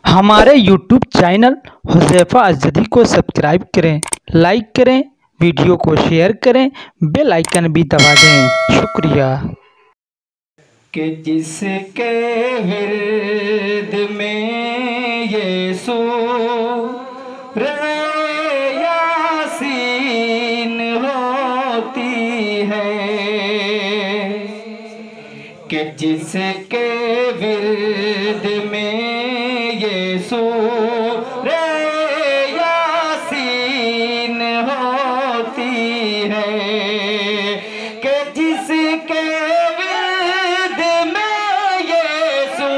हमारे YouTube channel Huzaifa अज़दी को subscribe करें, लाइक करें, वीडियो को शेयर करें, बेल आइकन भी दबा दें। शुक्रिया। कि जिसके विरद में यीशु यासीन होती है, कि जिसके विरद में यीशु यासीन होती है, कि जिसके विरद में यीशु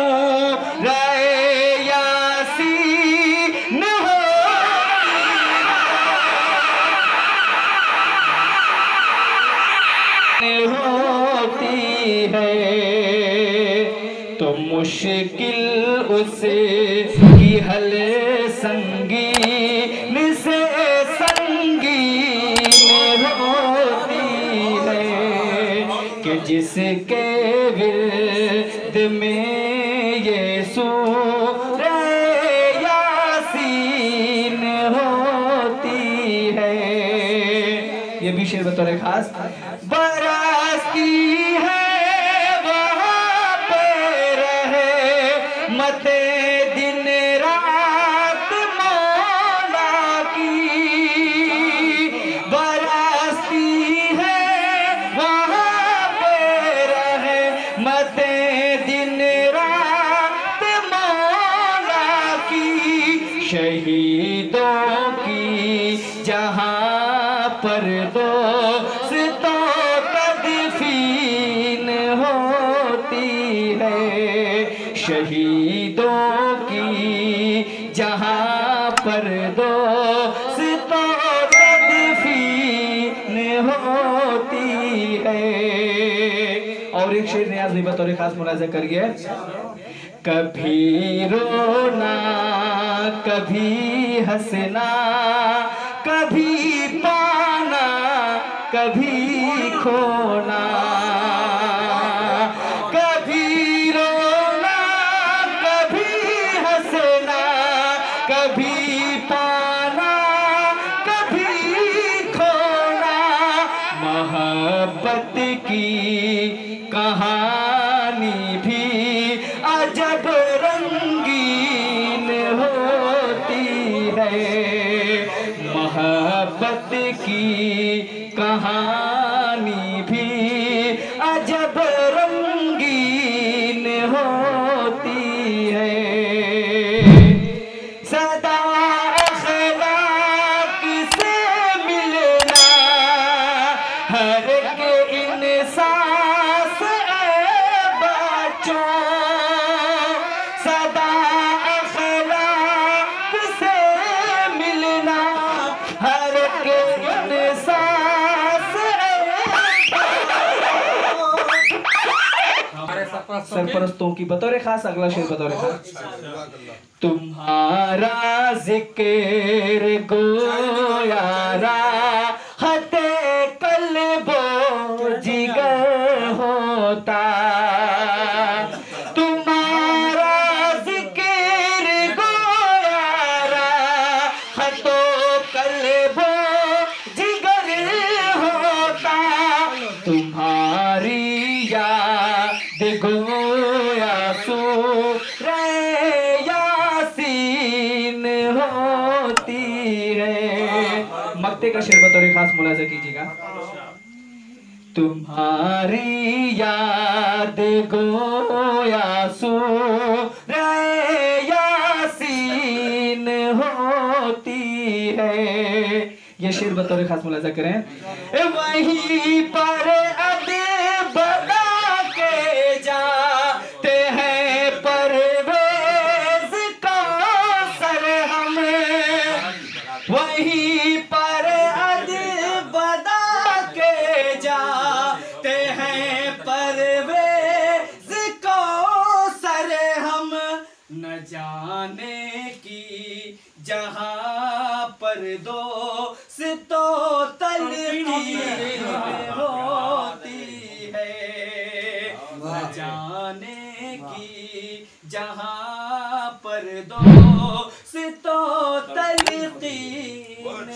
यासीन होती है, तो मुश्किल उसकी हल संगीन से संगीन होती है, कि जिसके विरद में यीशु यासीन होती है। ये भी शेर बतौर खास बरसती है वहाँ पे रहे मते दिन रात मौला की, बरसती है वहाँ पे रहे मते दिन रात मौला की, शहीदों की जहाँ पर दोस्तों तदफीन होती है, शहीदों की जहाँ पर दोस्तों तदफीन होती है। और एक शेर नियाज़ भी बतौर खास मुलाज़ा करिए। कभी रोना कभी हंसना, कभी पाना कभी खोना, कभी रोना कभी हंसना, कभी पाना कभी खोना, मोहब्बत की कहानी भी अजब रंगीन होती है, मोहब्बत की कहानी भी अजब रंगीन होती है। सदा अखलाक से मिलना हर एक इंसान से बच्चों, सदा अखलाक से मिलना हर एक इंसान से। सरपरस्तों की बतौर खास अगला शेर बतौर खास। तुम्हारा जिक्र गोयारा हते कल्बो जिगर होता, तुम्हारा जिक्र गोयारा हतो कल्बो जिगर होता, तुम्हारी याद गोया सूरे यासीन होती है। मक्ते का शेर बतौर खास मुलाज़ा कीजिएगा। तुम्हारी याद गोया सूरे यासीन होती है। ये शेर बतौर खास मुलाज़ा करें। वहीं पर अदे बना के जाते हैं परवेज़ कौसर हम, वहीं पर अदे बना के जाते हैं परवेज़ कौसर हम, न जाने की जहाँ पर दोस्तों तलकीन होती है, न जाने की जहाँ पर्दों से तो तलकीन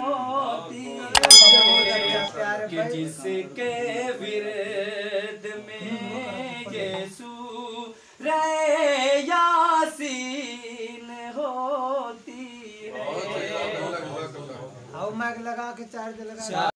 होती है कि जिसके विरद में यीशु रे यासीन होती है। आओ माइक लगा के चार्ज लगा